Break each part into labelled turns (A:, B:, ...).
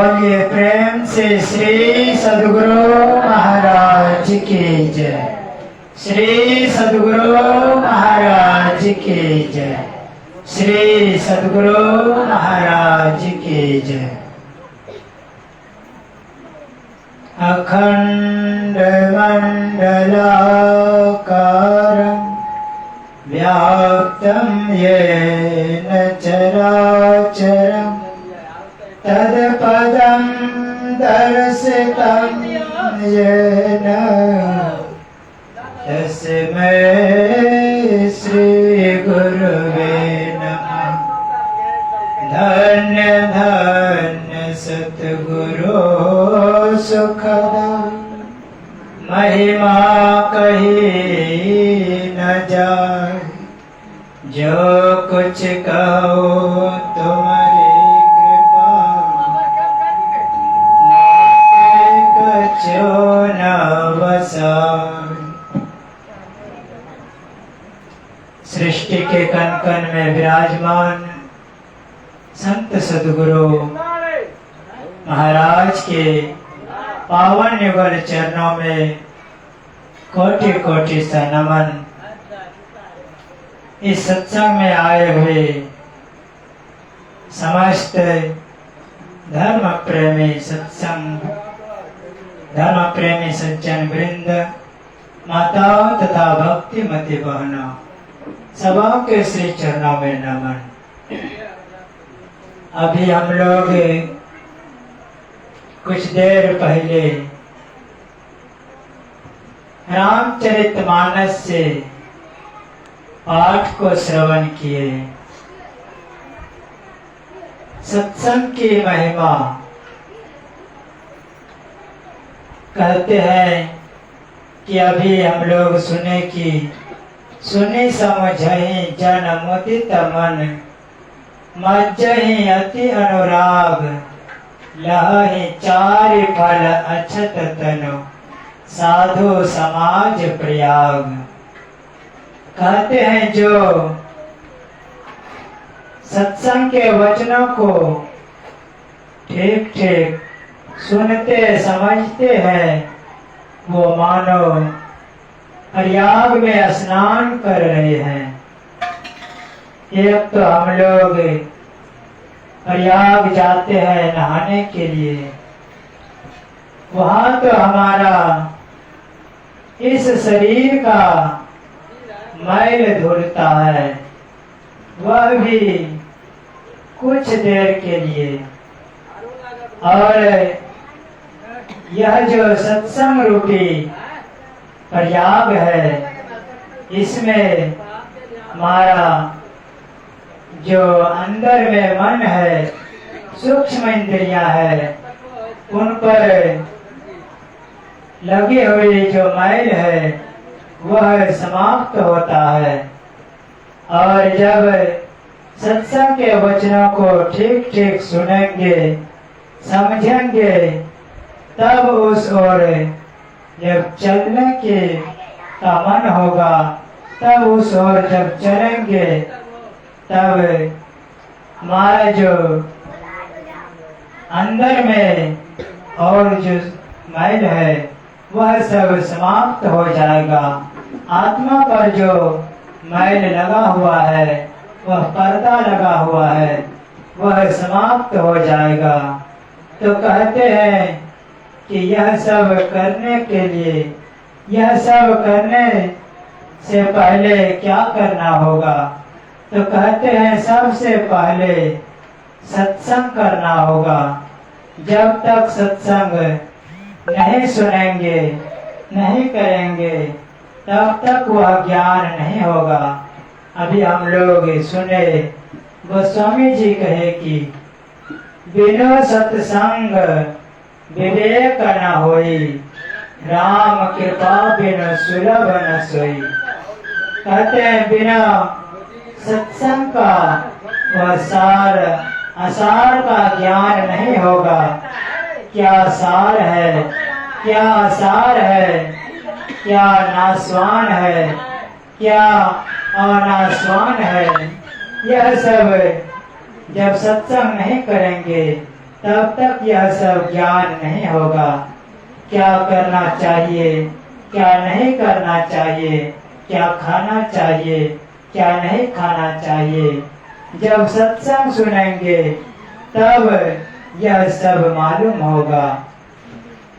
A: बोलिए प्रेम से श्री सद्गुरु महाराज की जय। श्री सद्गुरु महाराज की जय। श्री सद्गुरु महाराज की जय। अखंड मंडलाकारं व्याप्तं येन चराचरं तत्पदं दर्शितं येन तस्मै श्री गुरुवे नमः। धन्य धन्य सद्गुरु सुखदा महिमा कही न जाए। जो कुछ कहो तुम्हारी कृपा कछो न बसाए। सृष्टि के कण कण में विराजमान संत सद्गुरु महाराज के पावन युगल चरणों में कोटि कोटि सा नमन। इस सत्संग में आए हुए समस्त धर्म प्रेमी सज्जन वृंद, माताओं तथा भक्तिमती बहनों, सबों के श्री चरणों में नमन। अभी हम लोग कुछ देर पहले रामचरितमानस से पाठ को श्रवण किए। सत्संग की महिमा कहते हैं कि अभी हम लोग सुने कि सुनी समझहि जन मुदित मन, मज्जहि अति अनुराग, लहहि चारि फल अछत तनु, साधु समाज प्रयाग। कहते हैं जो सत्संग के वचनों को ठीक ठीक सुनते समझते हैं, वो मानो प्रयाग में स्नान कर रहे हैं। एक तो हम लोग प्रयाग जाते हैं नहाने के लिए, वहां तो हमारा इस शरीर का मैल धुलता है, वह भी कुछ देर के लिए। और यह जो सत्संग रूपी प्रयाग है, इसमें हमारा जो अंदर में मन है, सूक्ष्म इंद्रियां है, उन पर लगी हुई जो मैल है वह समाप्त होता है। और जब सत्संग के वचनों को ठीक ठीक सुनेंगे समझेंगे, तब उस ओर जब चलने के का मन होगा, तब उस ओर जब चलेंगे, तब हमारा जो अंदर में और जो मैल है वह सब समाप्त हो जाएगा। आत्मा पर जो मैल लगा हुआ है, वह पर्दा लगा हुआ है, वह समाप्त हो जाएगा। तो कहते हैं कि यह सब करने के लिए, यह सब करने से पहले क्या करना होगा? तो कहते हैं सबसे पहले सत्संग करना होगा। जब तक सत्संग नहीं सुनेंगे, नहीं करेंगे, तब तक वह ज्ञान नहीं होगा। अभी हम लोग सुने गोस्वामी जी कहे कि बिनु सत्संग विवेक न होई, राम कृपा बिनु सुलभ न सोई। कहते हैं बिना सत्संग का वह सार असार का ज्ञान नहीं होगा। क्या सार है, क्या असार है, क्या नासवान है, क्या अनासवान है, यह सब जब सत्संग नहीं करेंगे तब तक यह सब ज्ञान नहीं होगा। क्या करना चाहिए, क्या नहीं करना चाहिए, क्या खाना चाहिए, क्या नहीं खाना चाहिए, जब सत्संग सुनेंगे तब यह सब मालूम होगा।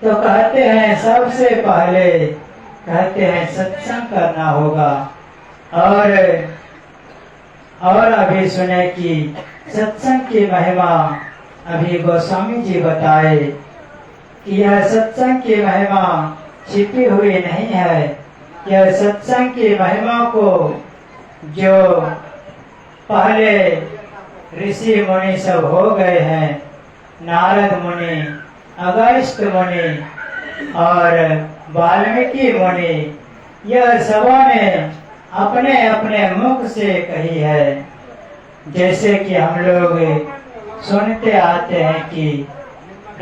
A: तो कहते हैं सबसे पहले कहते हैं सत्संग करना होगा। और अभी सुने कि सत्संग की महिमा अभी गोस्वामी जी बताए कि यह सत्संग की महिमा छिपी हुई नहीं है। यह सत्संग की महिमा को जो पहले ऋषि मुनि सब हो गए हैं, नारद मुनि, अगस्त्य मुनि और वाल्मीकि मुनि, यह सबों ने अपने अपने मुख से कही है। जैसे कि हम लोग सुनते आते हैं कि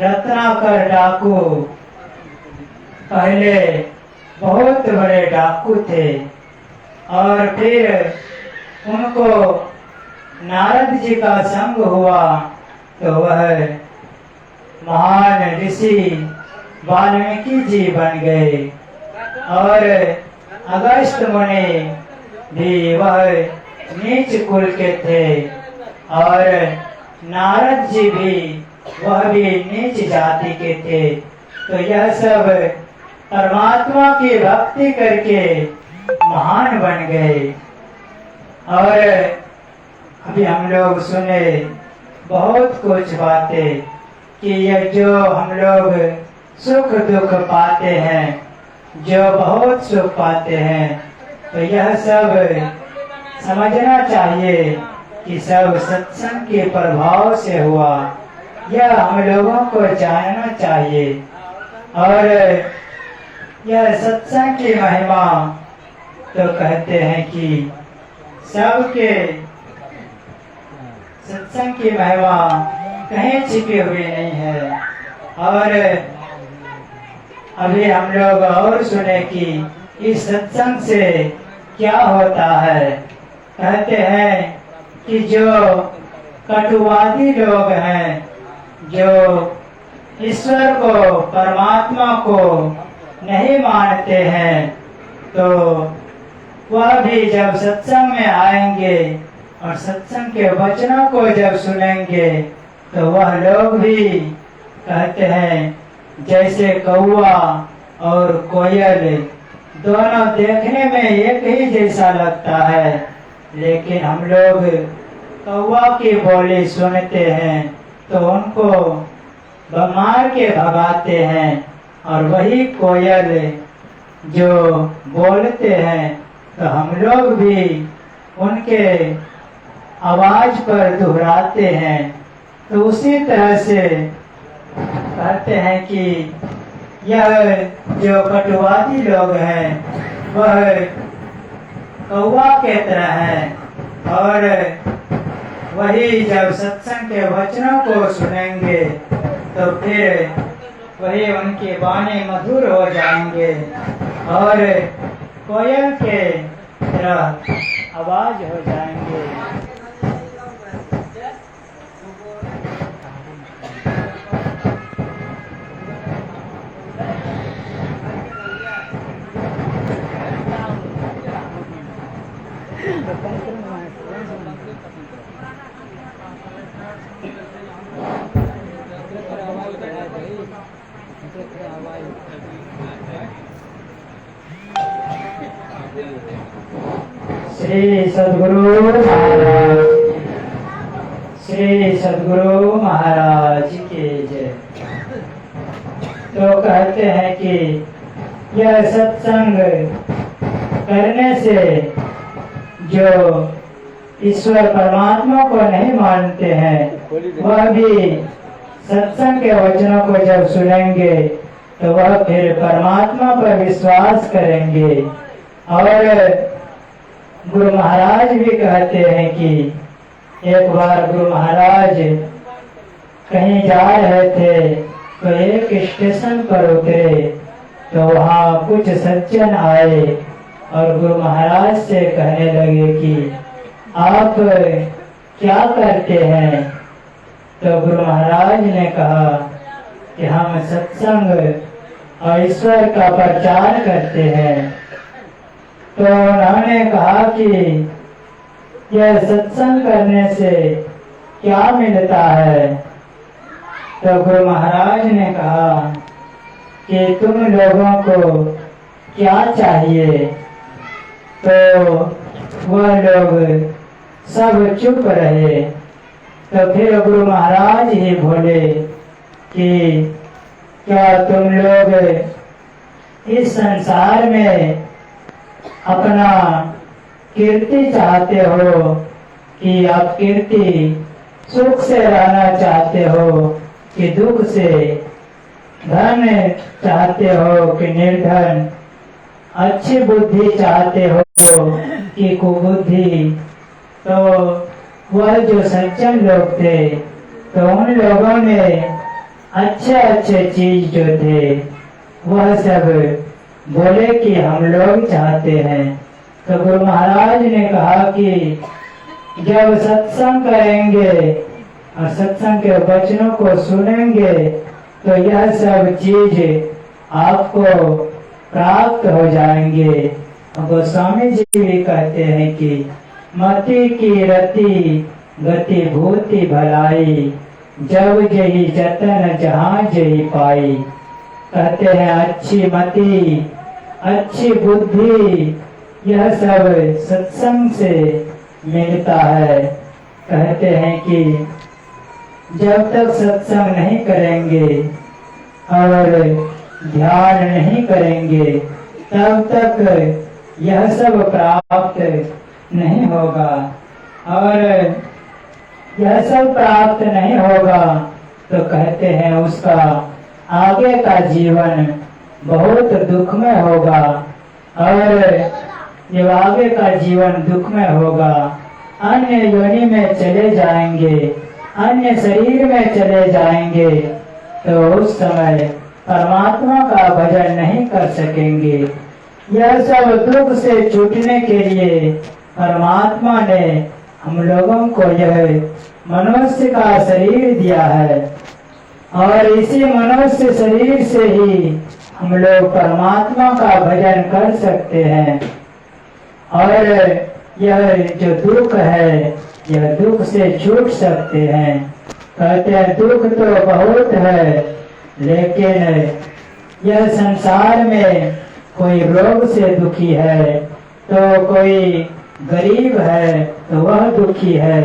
A: रत्नाकर डाकू पहले बहुत बड़े डाकू थे और फिर उनको नारद जी का संग हुआ तो वह महान ऋषि वाल्मीकि जी बन गए। और अगस्त्य मुनि भी वह नीच कुल के थे और नारद जी भी वह भी नीच जाति के थे। तो यह सब परमात्मा की भक्ति करके महान बन गए। और अभी हम लोग सुने बहुत कुछ बातें कि ये जो हम लोग सुख दुख पाते हैं, जो बहुत सुख पाते हैं, तो यह सब समझना चाहिए कि सब सत्संग के प्रभाव से हुआ। यह हम लोगों को जानना चाहिए। और यह सत्संग की महिमा तो कहते हैं कि सबके सत्संग की महिमा कहीं छिपी हुई नहीं है। और अभी हम लोग और सुने कि इस सत्संग से क्या होता है। कहते हैं कि जो कटुवादी लोग हैं, जो ईश्वर को, परमात्मा को नहीं मानते हैं, तो वह भी जब सत्संग में आएंगे और सत्संग के वचनों को जब सुनेंगे तो वह लोग भी कहते हैं जैसे कौवा और कोयल दोनों देखने में एक ही जैसा लगता है, लेकिन हम लोग कौवा की बोली सुनते हैं तो उनको मार के भगाते हैं, और वही कोयल जो बोलते हैं तो हम लोग भी उनके आवाज पर दोहराते हैं। तो उसी तरह से कहते हैं कि यह जो कटुवादी लोग हैं वह कौवा के तरह है, और वही जब सत्संग के वचनों को सुनेंगे तो फिर वही उनकी वाणी मधुर हो जाएंगे और कोयल के तरह आवाज हो जाएंगे। श्री सद्गुरु महाराज की जय। तो कहते हैं कि यह सत्संग करने से जो ईश्वर परमात्मा को नहीं मानते हैं वह भी सत्संग के वचनों को जब सुनेंगे तो वह फिर परमात्मा पर विश्वास करेंगे। और गुरु महाराज भी कहते हैं कि एक बार गुरु महाराज कहीं जा रहे थे तो एक स्टेशन पर उतरे तो वहाँ कुछ सज्जन आए और गुरु महाराज से कहने लगे कि आप क्या करते हैं। तो गुरु महाराज ने कहा कि हम सत्संग और ईश्वर का प्रचार करते हैं। तो उन्होंने कहा कि यह सत्संग करने से क्या मिलता है? तो गुरु महाराज ने कहा कि तुम लोगों को क्या चाहिए? तो वह लोग सब चुप रहे। तो फिर गुरु महाराज ही बोले कि क्या तुम लोग इस संसार में अपना कीर्ति चाहते हो कि आप कीर्ति सुख से रहना चाहते हो कि दुख से, धन चाहते हो कि निर्धन, अच्छी बुद्धि चाहते हो कि कुबुद्धि? तो वह जो सज्जन लोग थे तो उन लोगों ने अच्छे अच्छे चीज जो थे वह सब बोले कि हम लोग चाहते हैं। तो गुरु महाराज ने कहा कि जब सत्संग करेंगे और सत्संग के वचनों को सुनेंगे तो यह सब चीज आपको प्राप्त हो जाएंगे। गोस्वामी जी भी कहते हैं कि मति की रति गति भूति भलाई, जब जही जतन जहाँ जही पाई। कहते हैं अच्छी मति, अच्छी बुद्धि, यह सब सत्संग से मिलता है। कहते हैं कि जब तक सत्संग नहीं करेंगे और ध्यान नहीं करेंगे तब तक यह सब प्राप्त नहीं होगा। और यह सब प्राप्त नहीं होगा तो कहते हैं उसका आगे का जीवन बहुत दुख में होगा। और जब आगे का जीवन दुख में होगा, अन्य योनि में चले जाएंगे, अन्य शरीर में चले जाएंगे, तो उस समय परमात्मा का भजन नहीं कर सकेंगे। यह सब दुख से छूटने के लिए परमात्मा ने हम लोगों को यह मनुष्य का शरीर दिया है और इसी मनुष्य शरीर से ही हम लोग परमात्मा का भजन कर सकते हैं। और यह जो दुख है यह दुख से छूट सकते हैं। कहते हैं दुख तो बहुत है, लेकिन यह संसार में कोई रोग से दुखी है तो कोई गरीब है तो वह दुखी है।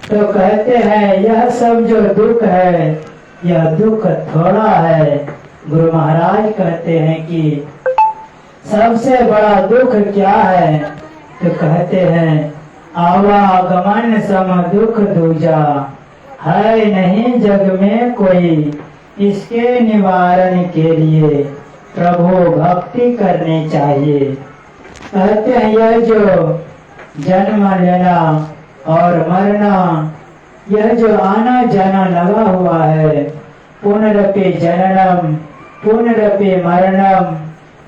A: तो कहते हैं यह सब जो दुख है यह दुख थोड़ा है। गुरु महाराज कहते हैं कि सबसे बड़ा दुख क्या है? तो कहते हैं आवागमन सम दुख दूजा, है नहीं जग में कोई, इसके निवारण के लिए प्रभु भक्ति करनी चाहिए। कहते हैं यह जो जन्म लेना और मरना, यह जो आना जाना लगा हुआ है, पुनरपि जननम पुनरपि मरणम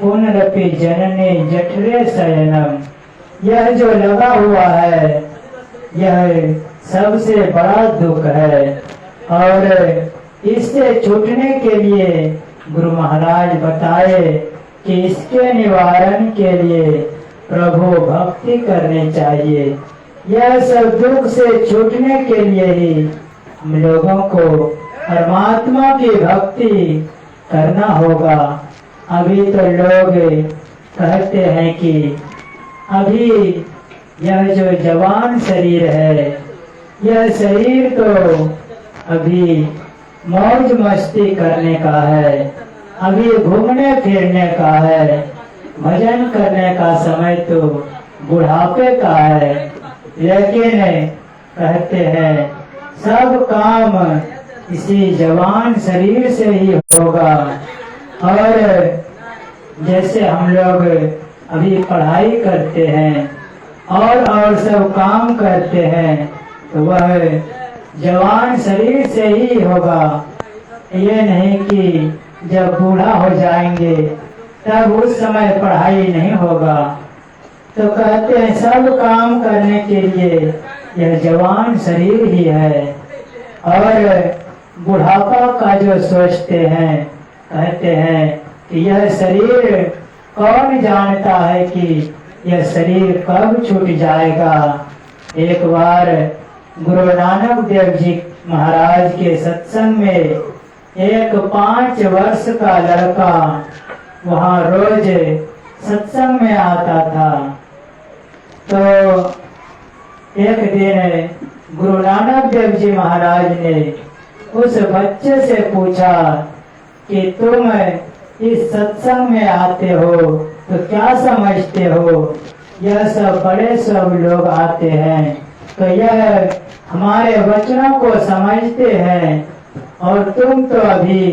A: पुनरपि जननी जठरे शयनम, यह जो लगा हुआ है यह सबसे बड़ा दुख है। और इससे छूटने के लिए गुरु महाराज बताए कि इसके निवारण के लिए प्रभु भक्ति करनी चाहिए। यह सब दुख से छूटने के लिए ही हम लोगों को परमात्मा की भक्ति करना होगा। अभी तो लोग कहते हैं कि अभी यह जो जवान शरीर है यह शरीर तो अभी मौज मस्ती करने का है, अभी घूमने फिरने का है, भजन करने का समय तो बुढ़ापे का है। लेकिन कहते हैं सब काम इसी जवान शरीर से ही होगा। और जैसे हम लोग अभी पढ़ाई करते हैं और सब काम करते हैं तो वह जवान शरीर से ही होगा। ये नहीं कि जब बूढ़ा हो जाएंगे तब उस समय पढ़ाई नहीं होगा। तो कहते हैं सब काम करने के लिए यह जवान शरीर ही है। और बुढ़ापा का जो सोचते हैं, कहते हैं कि यह शरीर कौन जानता है कि यह शरीर कब छूट जाएगा। एक बार गुरु नानक देव जी महाराज के सत्संग में एक 5 वर्ष का लड़का वहाँ रोज सत्संग में आता था। तो एक दिन गुरु नानक देव जी महाराज ने उस बच्चे से पूछा कि तुम इस सत्संग में आते हो तो क्या समझते हो? यह सब बड़े सब लोग आते हैं तो यह हमारे वचनों को समझते हैं और तुम तो अभी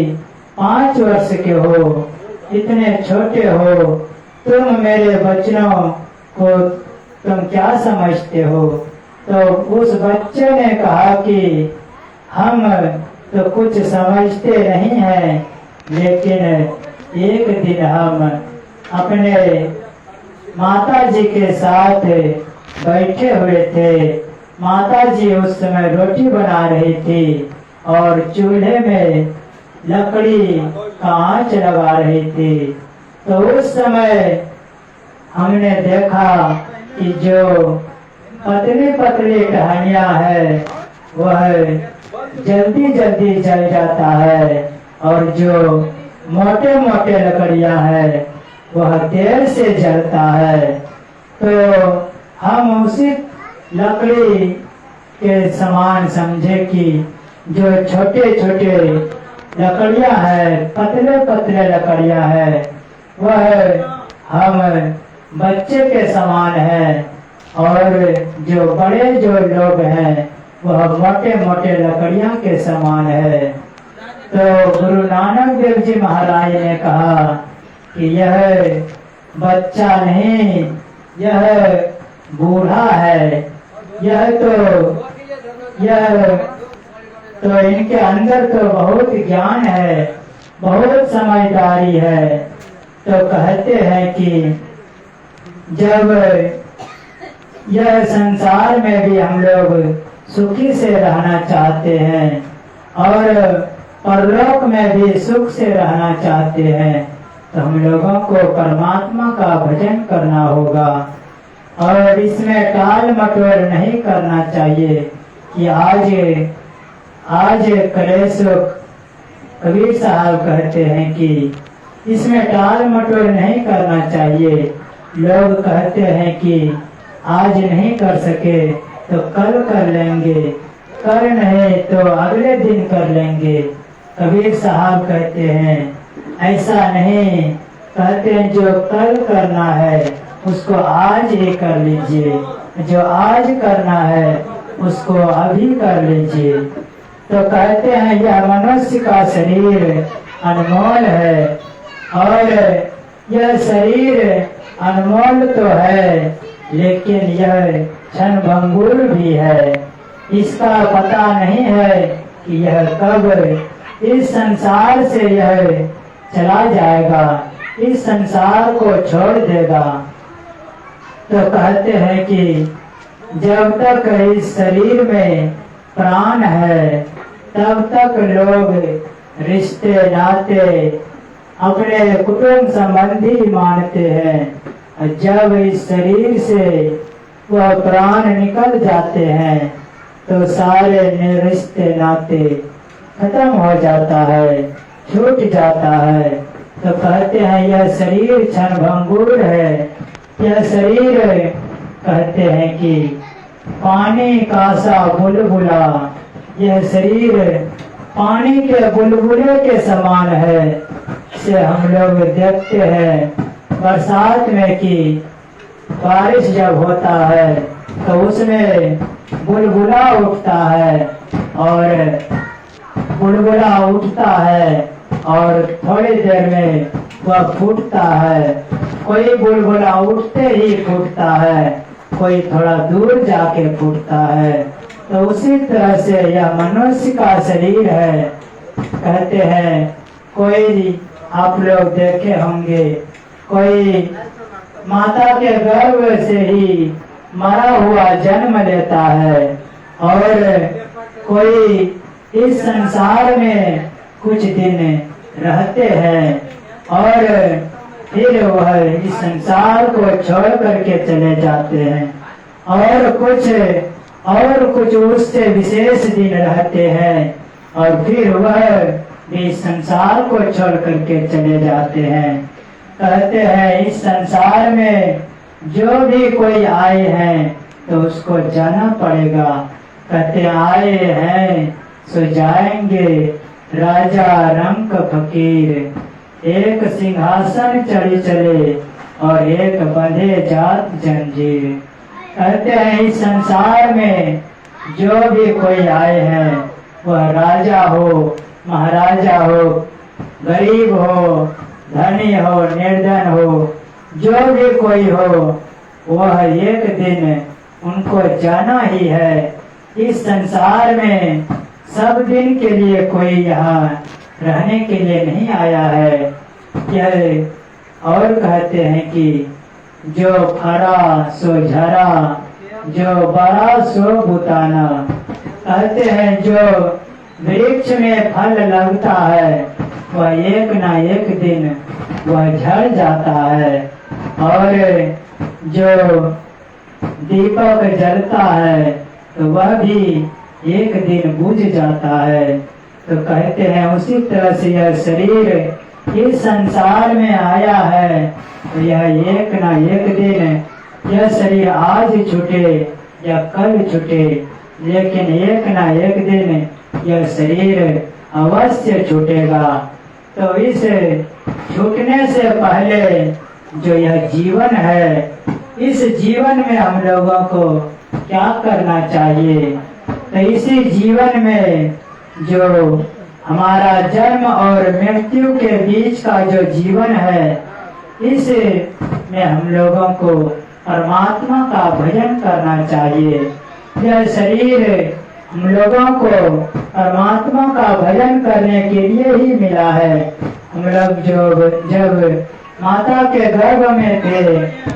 A: 5 वर्ष के हो, इतने छोटे हो, तुम मेरे वचनों को तुम क्या समझते हो? तो उस बच्चे ने कहा कि हम तो कुछ समझते नहीं हैं, लेकिन एक दिन हम अपने माता जी के साथ बैठे हुए थे। माता जी उस समय रोटी बना रही थी और चूल्हे में लकड़ी का आंच लगा रही थी। तो उस समय हमने देखा कि जो पतली पतली टहनियाँ है वह जल्दी जल्दी जल जाता है और जो मोटे मोटे लकड़ियाँ है वह देर से जलता है। तो हम उसी लकड़ी के समान समझे कि जो छोटे छोटे लकड़ियाँ है, पतले पतले लकड़ियाँ है, वह हम बच्चे के समान है और जो बड़े जो लोग हैं वह मोटे मोटे लकड़ियाँ के समान है। तो गुरु नानक देव जी महाराज ने कहा कि यह बच्चा नहीं, यह बूढ़ा है, यह तो इनके अंदर तो बहुत ज्ञान है, बहुत समझदारी है। तो कहते हैं कि जब यह संसार में भी हम लोग सुखी से रहना चाहते हैं और परलोक में भी सुख से रहना चाहते हैं तो हम लोगों को परमात्मा का भजन करना होगा और इसमें टाल मटोल नहीं करना चाहिए कि आज करे सुख। कबीर साहब कहते हैं कि इसमें टाल मटोल नहीं करना चाहिए। लोग कहते हैं कि आज नहीं कर सके तो कल कर लेंगे, कर नहीं तो अगले दिन कर लेंगे। कबीर साहब कहते हैं ऐसा नहीं, कहते हैं जो कल करना है उसको आज ही कर लीजिए, जो आज करना है उसको अभी कर लीजिए। तो कहते हैं यह मनुष्य का शरीर अनमोल है और यह शरीर अनमोल तो है लेकिन यह क्षणभंगुर भी है। इसका पता नहीं है कि यह कब इस संसार से यह चला जाएगा, इस संसार को छोड़ देगा। तो कहते हैं कि जब तक इस शरीर में प्राण है तब तक लोग रिश्ते नाते अपने कुटुंब संबंधी मानते हैं। जब इस शरीर से वह प्राण निकल जाते हैं तो सारे रिश्ते नाते खत्म हो जाता है, छूट जाता है। तो कहते हैं यह शरीर क्षणभंगुर है। यह शरीर कहते हैं कि पानी का सा बुलबुला, यह शरीर पानी के बुलबुले के समान है। से हम लोग देखते हैं बरसात में कि बारिश जब होता है तो उसमें बुलबुला उठता है और बुलबुला उठता है और थोड़ी देर में वह फूटता है। कोई बुलबुला उठते ही फूटता है, कोई थोड़ा दूर जाके फूटता है। तो उसी तरह से यह मनुष्य का शरीर है। कहते हैं कोई आप लोग देखे होंगे, कोई माता के गर्भ से ही मरा हुआ जन्म लेता है और कोई इस संसार में कुछ दिन रहते हैं और फिर वह इस संसार को छोड़ करके चले जाते हैं, और कुछ उससे विशेष दिन रहते हैं और फिर वह इस संसार को छोड़ करके चले जाते हैं। कहते हैं इस संसार में जो भी कोई आए हैं तो उसको जाना पड़ेगा। कहते आए हैं सो जाएंगे, राजा रंक फकीर, एक सिंहासन चढ़ी चले और एक बंधे जात जंजीर। कहते हैं इस संसार में जो भी कोई आए हैं, वह राजा हो, महाराजा हो, गरीब हो, धनी हो, निर्धन हो, जो भी कोई हो, वह एक दिन उनको जाना ही है। इस संसार में सब दिन के लिए कोई यहाँ रहने के लिए नहीं आया है। यह और कहते हैं कि जो फरा सो झरा, जो बड़ा सो बुताना। कहते हैं जो वृक्ष में फल लगता है वह एक ना एक दिन वह झड़ जाता है, और जो दीपक जलता है तो वह भी एक दिन बुझ जाता है। तो कहते हैं उसी तरह से यह शरीर इस संसार में आया है तो यह एक ना एक दिन यह शरीर आज छूटे या कल छूटे, लेकिन एक ना एक दिन यह शरीर अवश्य छूटेगा। तो इस छूटने से पहले जो यह जीवन है, इस जीवन में हम लोगों को क्या करना चाहिए? तो इसी जीवन में जो हमारा जन्म और मृत्यु के बीच का जो जीवन है, इस में हम लोगों को परमात्मा का भजन करना चाहिए। यह शरीर हम लोगों को परमात्मा का भजन करने के लिए ही मिला है। हम लोग जब माता के गर्भ में थे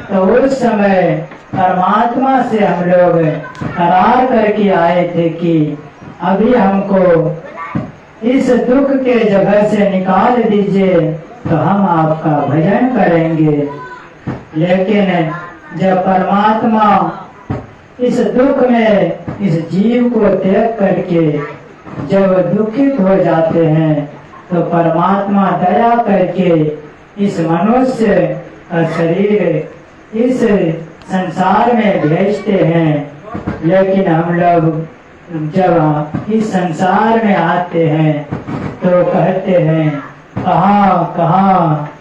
A: तो उस समय परमात्मा से हम लोग करार करके आए थे कि अभी हमको इस दुख के जगह से निकाल दीजिए तो हम आपका भजन करेंगे। लेकिन जब परमात्मा इस दुख में इस जीव को त्याग करके जब दुखित हो जाते हैं तो परमात्मा दया करके इस मनुष्य का शरीर इस संसार में भेजते हैं। लेकिन हम लोग जब इस संसार में आते हैं तो कहते हैं कहाँ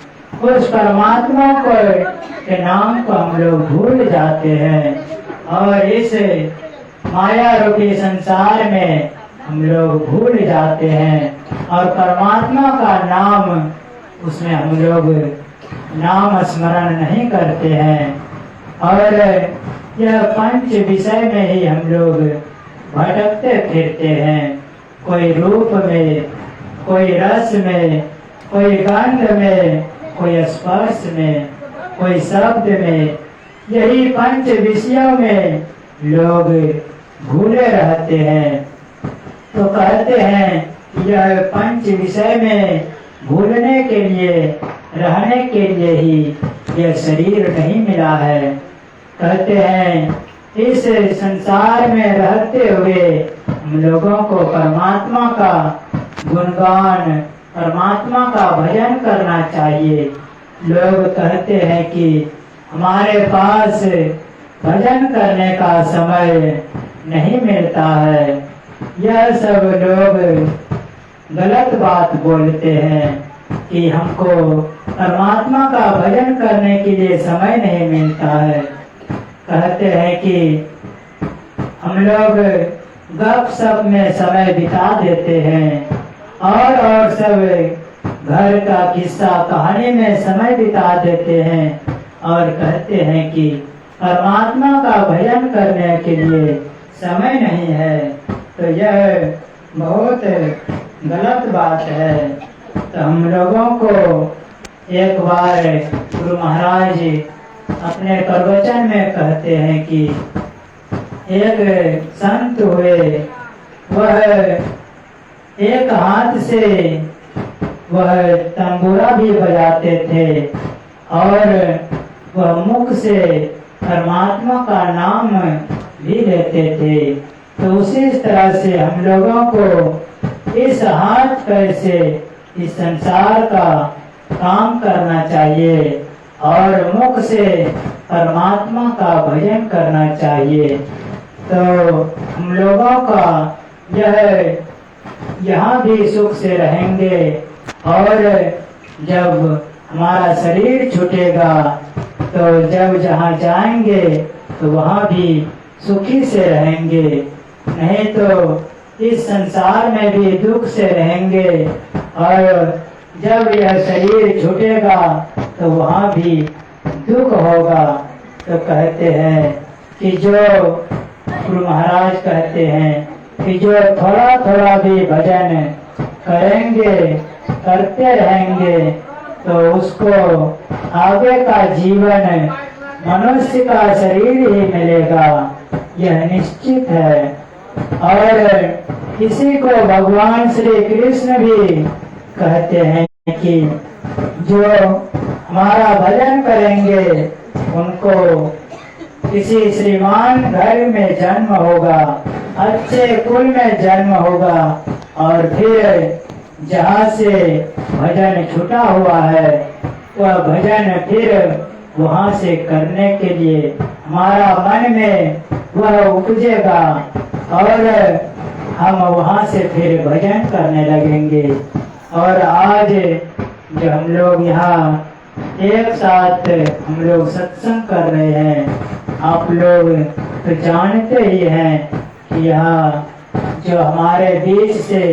A: उस परमात्मा को के नाम को हम लोग भूल जाते हैं, और इस माया रूपी संसार में हम लोग भूल जाते हैं और परमात्मा का नाम उसमें हम लोग नाम स्मरण नहीं करते हैं। और यह पंच विषय में ही हम लोग भटकते फिरते हैं, कोई रूप में, कोई रस में, कोई गंध में, कोई स्पर्श में, कोई शब्द में। यही पंच विषयों में लोग भूले रहते हैं। तो कहते हैं यह पंच विषय में भूलने के लिए, रहने के लिए ही यह शरीर नहीं मिला है। कहते हैं इस संसार में रहते हुए हम लोगों को परमात्मा का गुणगान, परमात्मा का भजन करना चाहिए। लोग कहते हैं कि हमारे पास भजन करने का समय नहीं मिलता है। यह सब लोग गलत बात बोलते हैं कि हमको परमात्मा का भजन करने के लिए समय नहीं मिलता है। कहते हैं कि हम लोग गपशप में समय बिता देते हैं और सब घर का किस्सा कहानी में समय बिता देते हैं और कहते हैं कि परमात्मा का भजन करने के लिए समय नहीं है। तो यह बहुत गलत बात है। तो हम लोगों को एक बार गुरु महाराज अपने प्रवचन में कहते हैं कि एक संत हुए, वह एक हाथ से वह तंबूरा भी बजाते थे और वह मुख से परमात्मा का नाम भी लेते थे। तो उसी तरह से हम लोगों को इस हाथ पैर से इस संसार का काम करना चाहिए और मुख से परमात्मा का भजन करना चाहिए। तो हम लोगों का यहाँ भी सुख से रहेंगे और जब हमारा शरीर छूटेगा तो जब जहाँ जाएंगे तो वहाँ भी सुखी से रहेंगे, नहीं तो इस संसार में भी दुख से रहेंगे और जब यह शरीर छूटेगा तो वहाँ भी दुख होगा। तो कहते हैं कि जो गुरु महाराज कहते हैं कि जो थोड़ा थोड़ा भी भजन करेंगे करते रहेंगे तो उसको आगे का जीवन मनुष्य का शरीर ही मिलेगा, यह निश्चित है। और इसी को भगवान श्री कृष्ण भी कहते हैं कि जो हमारा भजन करेंगे उनको किसी श्रीमान घर में जन्म होगा, अच्छे कुल में जन्म होगा और फिर जहाँ से भजन छूटा हुआ है वह भजन फिर वहाँ से करने के लिए हमारा मन में वह उपजेगा और हम वहाँ से फिर भजन करने लगेंगे। और आज जो हम लोग यहाँ एक साथ हम लोग सत्संग कर रहे हैं, आप लोग तो जानते ही हैं कि यहाँ जो हमारे बीच से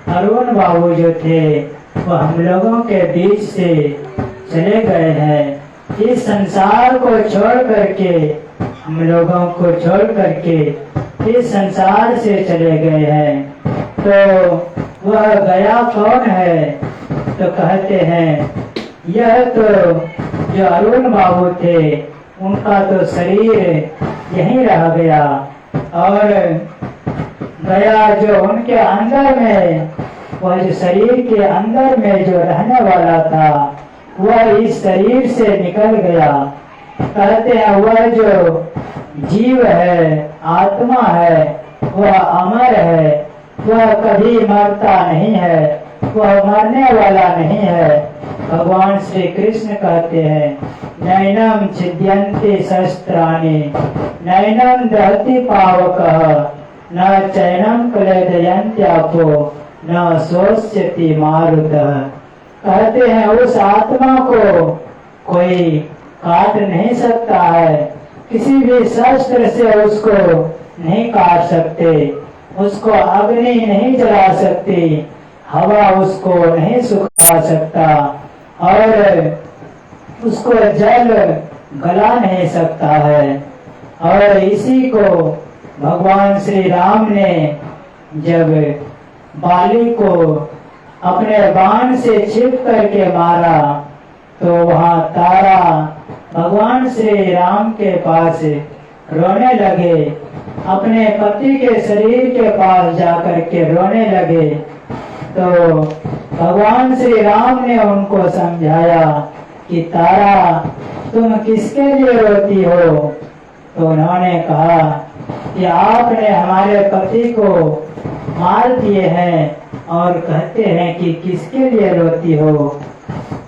A: अरुण बाबू जो थे वो हम लोगों के बीच से चले गए हैं। इस संसार को छोड़ करके हम लोगों को छोड़ करके इस संसार से चले गए हैं। तो वह गया कौन है? तो कहते हैं यह तो जो अरुण बाबू थे उनका तो शरीर यहीं रह गया और गया जो उनके अंदर में वह जो शरीर के अंदर में जो रहने वाला था वह इस शरीर से निकल गया। कहते हैं वह जो जीव है, आत्मा है, वह अमर है, वह कभी मरता नहीं है, वह मरने वाला नहीं है। भगवान श्री कृष्ण कहते हैं नैनम छिद्यन्ते शस्त्राणि नैनम दहति पावकः न चैनम क्लेदयन्त्यापो न शोष्यति मारुतः। कहते हैं उस आत्मा को कोई काट नहीं सकता है, किसी भी शस्त्र से उसको नहीं काट सकते, उसको अग्नि नहीं जला सकती, हवा उसको नहीं सुखा सकता और उसको जल गला नहीं सकता है। और इसी को भगवान श्री राम ने जब बाली को अपने बाण से छिप करके मारा तो वहाँ तारा भगवान श्री राम के पास रोने लगे, अपने पति के शरीर के पास जाकर के रोने लगे। तो भगवान श्री राम ने उनको समझाया कि तारा तुम किसके लिए रोती हो? तो उन्होंने कहा कि आपने हमारे पति को मार दिए हैं और कहते हैं कि किसके लिए रोती हो?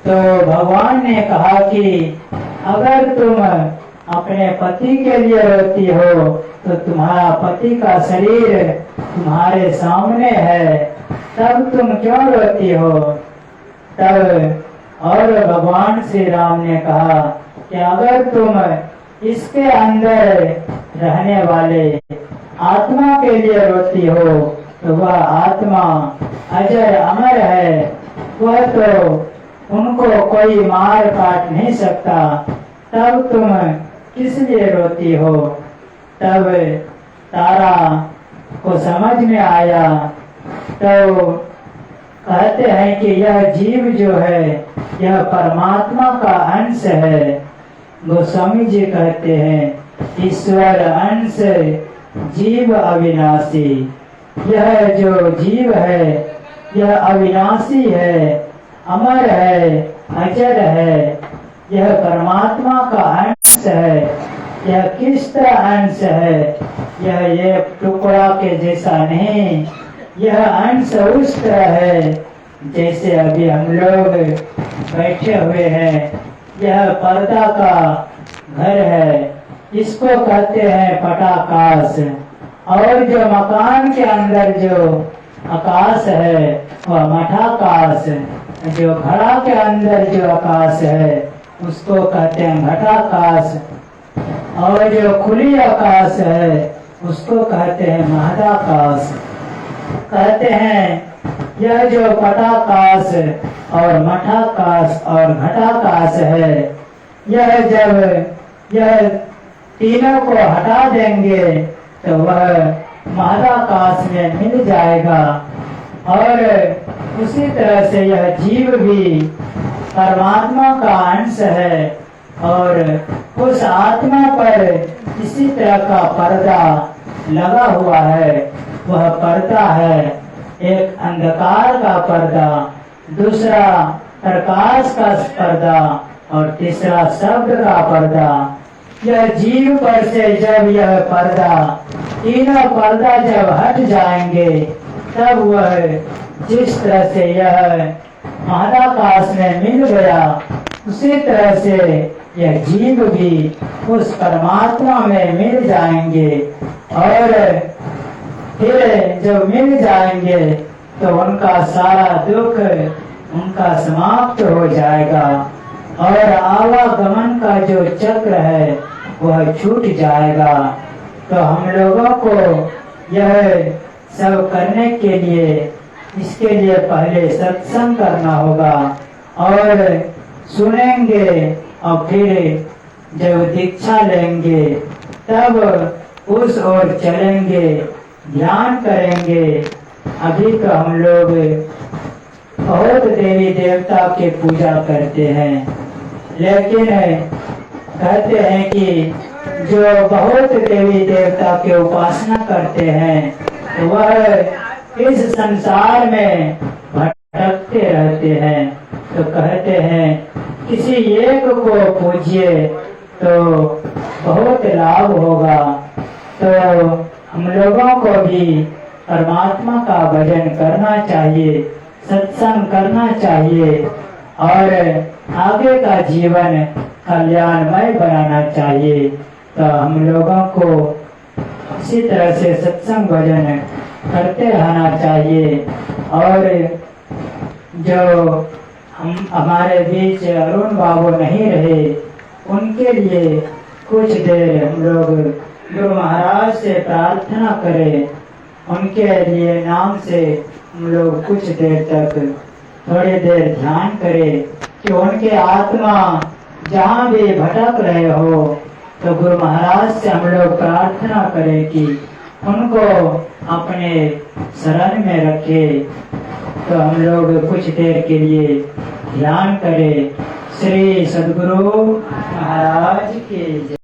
A: तो भगवान ने कहा कि अगर तुम अपने पति के लिए रोती हो तो तुम्हारा पति का शरीर तुम्हारे सामने है, तब तुम क्यों रोती हो? तब और भगवान श्री राम ने कहा कि अगर तुम इसके अंदर रहने वाले आत्मा के लिए रोती हो तो वह आत्मा अजर अमर है, वह तो उनको कोई मार काट नहीं सकता, तब तुम किस लिए रोती हो? तब तारा को समझ में आया। तो कहते हैं कि यह जीव जो है यह परमात्मा का अंश है। गोस्वामी जी कहते हैं ईश्वर अंश जीव अविनाशी। यह जो जीव है यह अविनाशी है, अमर है, अजर है। यह परमात्मा का अंश है। यह किस तरह अंश है? यह एक टुकड़ा के जैसा नहीं, यह अंश उस तरह है जैसे अभी हम लोग बैठे हुए हैं। यह पर्दा का घर है, इसको कहते हैं पटाकाश। और जो मकान के अंदर जो आकाश है वह मठाकाश। जो घड़ा के अंदर जो आकाश है उसको कहते हैं घटाकाश। और जो खुली आकाश है उसको कहते हैं महदाकाश। कहते हैं यह जो पटाकाश और मठाकाश और घटाकाश है, यह जब यह तीनों को हटा देंगे तो वह महदाकाश में मिल जाएगा। और उसी तरह से यह जीव भी परमात्मा का अंश है और उस आत्मा पर इसी तरह का पर्दा लगा हुआ है। वह पर्दा है एक अंधकार का पर्दा, दूसरा प्रकाश का पर्दा और तीसरा शब्द का पर्दा। यह जीव पर से जब यह पर्दा, तीनों पर्दा जब हट जाएंगे तब वह जिस तरह से यह महाकाश में मिल गया उसी तरह से यह जीव भी उस परमात्मा में मिल जाएंगे। और फिर जब मिल जाएंगे तो उनका सारा दुख उनका समाप्त हो जाएगा और आवागमन का जो चक्र है वह छूट जाएगा। तो हम लोगों को यह सब करने के लिए इसके लिए पहले सत्संग करना होगा और सुनेंगे और फिर जब दीक्षा लेंगे तब उस ओर चलेंगे, ध्यान करेंगे। अभी तो हम लोग बहुत देवी देवता के पूजा करते हैं, लेकिन कहते हैं कि जो बहुत देवी देवता के उपासना करते हैं वह इस संसार में भटकते रहते हैं। तो कहते हैं किसी एक को पूजिए तो बहुत लाभ होगा। तो हम लोगों को भी परमात्मा का भजन करना चाहिए, सत्संग करना चाहिए और आगे का जीवन कल्याणमय बनाना चाहिए। तो हम लोगों को इसी तरह से सत्संग भजन करते रहना चाहिए। और जो हमारे बीच अरुण बाबू नहीं रहे उनके लिए कुछ देर हम लोग गुरु महाराज से प्रार्थना करें, उनके लिए नाम से हम लोग कुछ देर तक थोड़ी देर ध्यान करें कि उनके आत्मा जहाँ भी भटक रहे हो तो गुरु महाराज से हम लोग प्रार्थना करें कि उनको अपने शरण में रखे। तो हम लोग कुछ देर के लिए ध्यान करें। श्री सद्गुरु महाराज की जय।